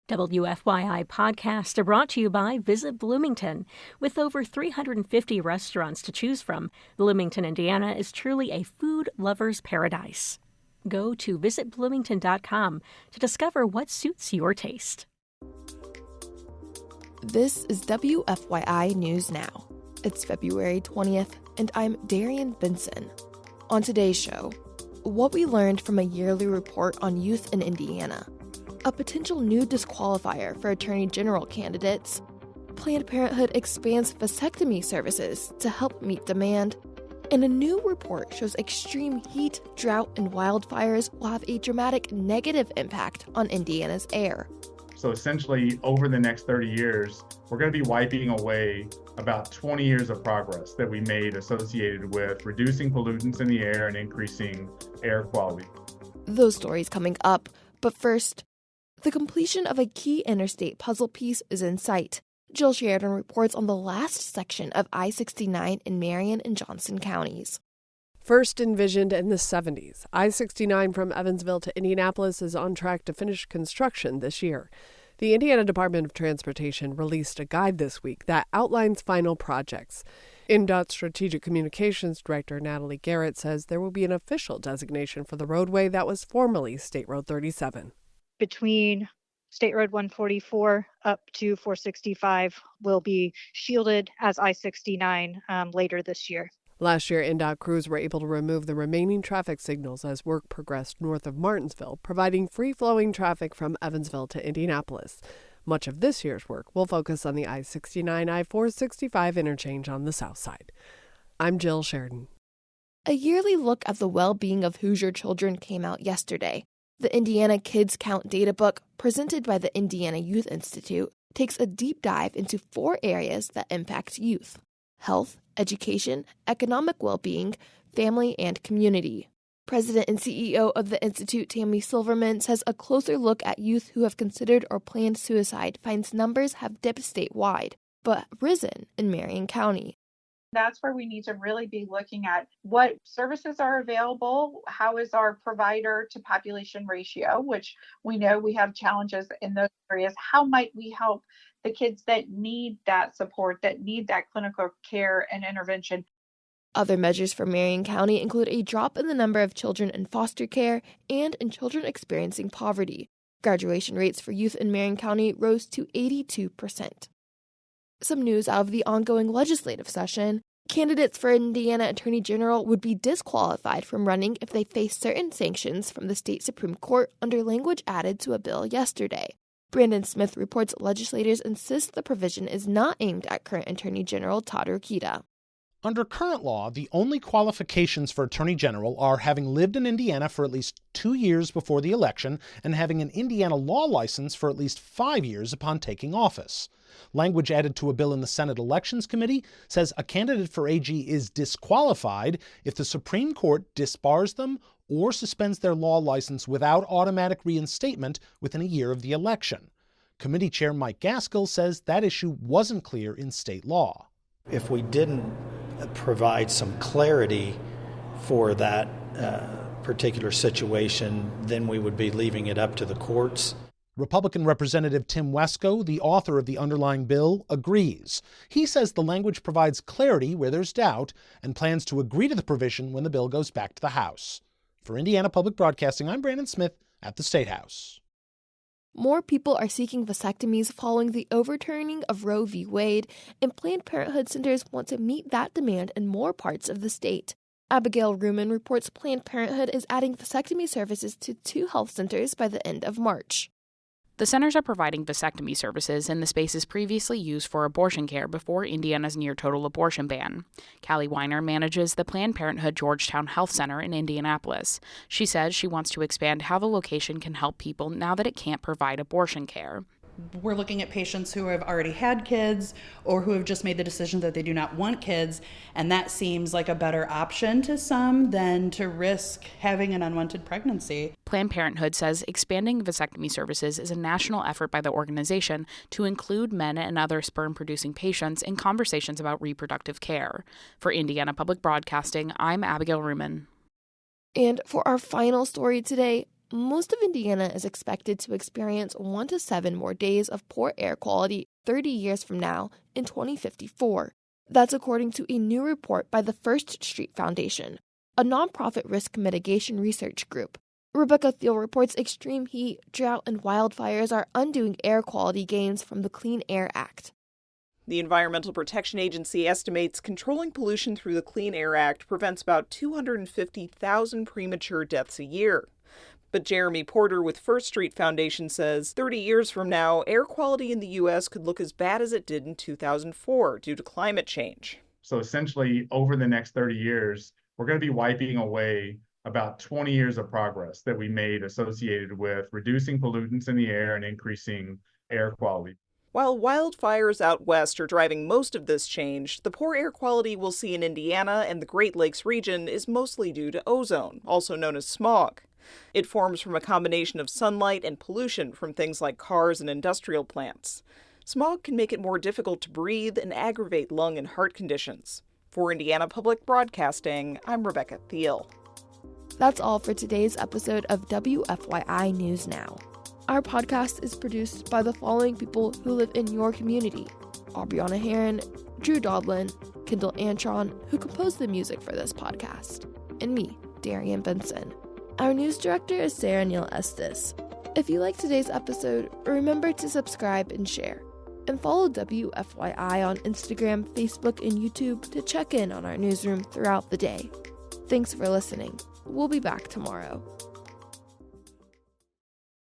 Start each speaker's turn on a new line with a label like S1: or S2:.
S1: WFYI podcasts are brought to you by Visit Bloomington. With over 350 restaurants to choose from, Bloomington, Indiana is truly a food lover's paradise. Go to visitbloomington.com to discover what suits your taste.
S2: This is WFYI News Now. It's February 20th, and I'm Darian Benson. On today's show, what we learned from a yearly report on youth in Indiana, a potential new disqualifier for Attorney General candidates, Planned Parenthood expands vasectomy services to help meet demand, and a new report shows extreme heat, drought, and wildfires will have a dramatic negative impact on Indiana's air.
S3: So essentially, over the next 30 years, we're going to be wiping away about 20 years of progress that we made associated with reducing pollutants in the air and increasing air quality.
S2: Those stories coming up, but first, the completion of a key interstate puzzle piece is in sight. Jill Sheridan reports on the last section of I-69 in Marion and Johnson counties.
S4: First envisioned in the 70s, I-69 from Evansville to Indianapolis is on track to finish construction this year. The Indiana Department of Transportation released a guide this week that outlines final projects. INDOT Strategic Communications Director Natalie Garrett says there will be an official designation for the roadway that was formerly State Road 37.
S5: Between State Road 144 up to 465 will be shielded as I-69 later this year.
S4: Last year, INDOT crews were able to remove the remaining traffic signals as work progressed north of Martinsville, providing free-flowing traffic from Evansville to Indianapolis. Much of this year's work will focus on the I-69, I-465 interchange on the south side. I'm Jill Sheridan.
S2: A yearly look at the well-being of Hoosier children came out yesterday. The Indiana Kids Count Data Book, presented by the Indiana Youth Institute, takes a deep dive into 4 areas that impact youth: health, education, economic well-being, family, and community. President and CEO of the Institute, Tammy Silverman, says a closer look at youth who have considered or planned suicide finds numbers have dipped statewide, but risen in Marion County.
S6: That's where we need to really be looking at what services are available, how is our provider to population ratio, which we know we have challenges in those areas. How might we help the kids that need that support, that need that clinical care and intervention?
S2: Other measures for Marion County include a drop in the number of children in foster care and in children experiencing poverty. Graduation rates for youth in Marion County rose to 82%. Some news out of the ongoing legislative session. Candidates for Indiana Attorney General would be disqualified from running if they face certain sanctions from the state Supreme Court under language added to a bill yesterday. Brandon Smith reports legislators insist the provision is not aimed at current Attorney General Todd Rokita.
S7: Under current law, the only qualifications for Attorney General are having lived in Indiana for at least 2 years before the election and having an Indiana law license for at least 5 years upon taking office. Language added to a bill in the Senate Elections Committee says a candidate for AG is disqualified if the Supreme Court disbars them or suspends their law license without automatic reinstatement within a year of the election. Committee Chair Mike Gaskill says that issue wasn't clear in state law.
S8: If we didn't provide some clarity for that particular situation, then we would be leaving it up to the courts.
S7: Republican Representative Tim Wesco, the author of the underlying bill, agrees. He says the language provides clarity where there's doubt and plans to agree to the provision when the bill goes back to the House. For Indiana Public Broadcasting, I'm Brandon Smith at the State House.
S2: More people are seeking vasectomies following the overturning of Roe v. Wade, and Planned Parenthood centers want to meet that demand in more parts of the state. Abigail Ruman reports Planned Parenthood is adding vasectomy services to 2 health centers by the end of March.
S9: The centers are providing vasectomy services in the spaces previously used for abortion care before Indiana's near-total abortion ban. Callie Weiner manages the Planned Parenthood Georgetown Health Center in Indianapolis. She says she wants to expand how the location can help people now that it can't provide abortion care.
S10: We're looking at patients who have already had kids or who have just made the decision that they do not want kids, and that seems like a better option to some than to risk having an unwanted pregnancy.
S9: Planned Parenthood says expanding vasectomy services is a national effort by the organization to include men and other sperm-producing patients in conversations about reproductive care. For Indiana Public Broadcasting, I'm Abigail Ruman.
S2: And for our final story today, most of Indiana is expected to experience 1 to 7 more days of poor air quality 30 years from now in 2054. That's according to a new report by the First Street Foundation, a nonprofit risk mitigation research group. Rebecca Thiel reports extreme heat, drought, and wildfires are undoing air quality gains from the Clean Air Act.
S11: The Environmental Protection Agency estimates controlling pollution through the Clean Air Act prevents about 250,000 premature deaths a year. But Jeremy Porter with First Street Foundation says 30 years from now, air quality in the U.S. could look as bad as it did in 2004 due to climate change.
S3: So essentially, over the next 30 years, we're going to be wiping away about 20 years of progress that we made associated with reducing pollutants in the air and increasing air quality.
S11: While wildfires out west are driving most of this change, the poor air quality we'll see in Indiana and the Great Lakes region is mostly due to ozone, also known as smog. It forms from a combination of sunlight and pollution from things like cars and industrial plants. Smog can make it more difficult to breathe and aggravate lung and heart conditions. For Indiana Public Broadcasting, I'm Rebecca Thiel.
S2: That's all for today's episode of WFYI News Now. Our podcast is produced by the following people who live in your community: Aubriana Heron, Drew Dodlin, Kendall Antron, who composed the music for this podcast, and me, Darian Benson. Our news director is Sarah Neal Estes. If you like today's episode, remember to subscribe and share. And follow WFYI on Instagram, Facebook, and YouTube to check in on our newsroom throughout the day. Thanks for listening. We'll be back tomorrow.